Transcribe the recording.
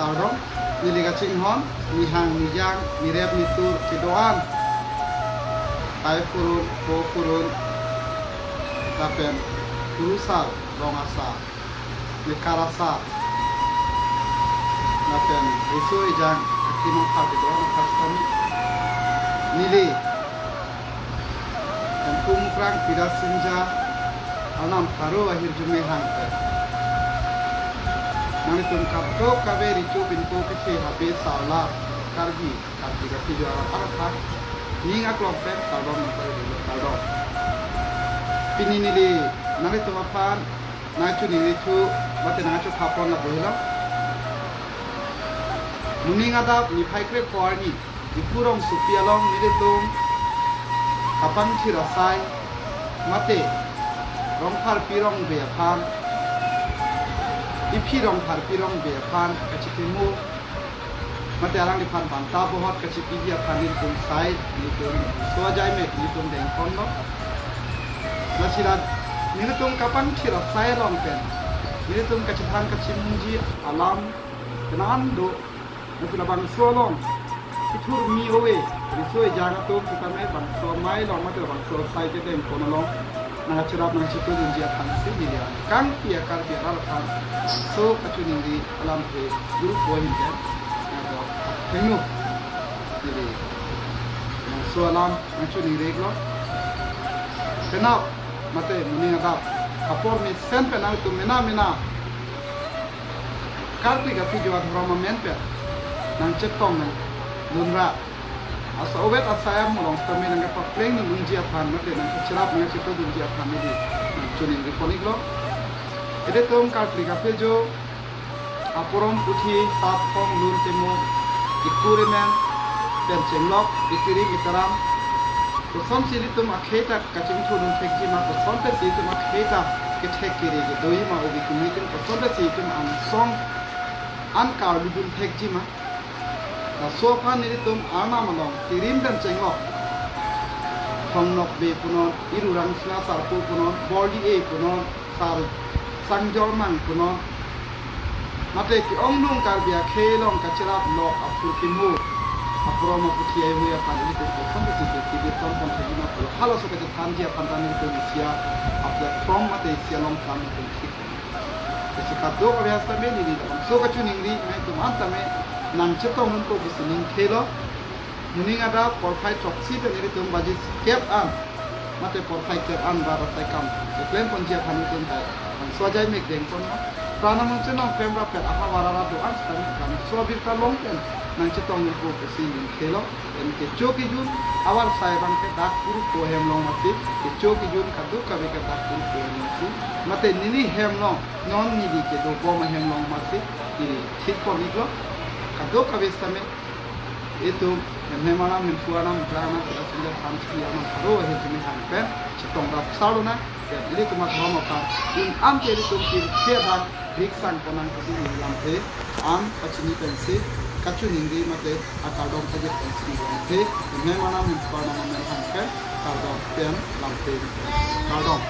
kardom niliga cinghon nihang nijang nirep nitur cidoan ai furun bo furun tapen kurusal rongasa nikarasa napen isu ijang kinong partidoan kastami nili dan kumkrang tidak senja anam karo akhir jume hangte nani tungkap to kabe ricu bintu kece habe sala kargi kartiga tijuara arha ninga klompen kardom nantare dulu kardom pini nili nani tungafan nachu nili chu bate nachu khapon na bohila muninga da ni phaikre porni ifurong supialong nili tung kapan cirasai mate rong par pirong beapan ipi rong par pirong beapan kacitimu mate arang di pan banta bohot kacipidia panin tum sai nitum suajai me nitum deng kono nasirat nitum kapan cirasai rong pen nitum kacitan kacimunji alam kenando nasilabang solong itur mi owe risoi jaga to kita me bang so mai long mate bang so sai ke dem kono long na cerap na citu dia kan sini dia kan pia kar dia kan so kacu nindi alam ke guru poin dia ada tenu jadi so alam kacu ni reglo kenap mate muni ada apor ni sen penal tu mena kar pi gapi jawab roma men pe nang cetong lunra asa obet asayam mulong kami nang papleng ni munji aphan mate nang cerap nang citu munji aphan ni chunin rekonik lo ede tom kartli kape jo aporom uthi sat pom lur temo ikure men pen chenlok ikiri mitaram to som sili tum akheta kaching thudun thekji ma to som te si tum akheta ke thekiri ge doi ma obi kumitin to som te si tum an song an kar ludun thekji ma na sofa nili tum ana malong tirim dan cengok fongnok be punon irurang sna sarpu punon body e punon sar sangjor man punon mate ki ongnung kar bia khelong kachirap lo apur kimu apromo puthi ai huya pani ko fonde ti ki bi tom kon thagi na ko halo so ka than dia pantani ko sia apla from mate sia long kam ko thik इसका दो अभ्यास में नहीं दिया सो कचु निंगरी मैं तुम अंत में नांचतो उनको किसी निंग खेलो मुनिंग आदा परफाई टॉक्सी पे नहीं तुम बाजी कैप आन मते परफाई कैप आन बारा साइ काम प्लेन पंजिया खानी तुम है स्वाजाई में गेंग कोन प्राण मंचे ना प्रेम रापे आहा वारा दो आंस तमी काम स्वाबिर का लोंग पेन नांचतो उनको किसी निंग खेलो इनके चोकी जून आवार साइबान के दाग पुरु को हेम लोंग मसी के चोकी जून का दो कभी के दाग पुरु को हेम मसी मते निनी हेम लोंग नॉन निदी के दो बोम हेम लोंग मसी ini ठीक को निकलो कदो कविस्ता में ये तो मेहमाना मिलपुआना मुद्राना तेरा संजय खान की याना करो है तुम्हें हम पे चितों रात सालो ना ये तुम अधवाम होता इन आम के लिए तुम की खेबान रिक्सान को नां किसी निलाम थे आम पचनी पेंसे कच्चू निंगी मते अकादों तक पेंसी निलाम थे मेहमाना मिलपुआना में हम पे कार्डों पेन लाम थे कार्डों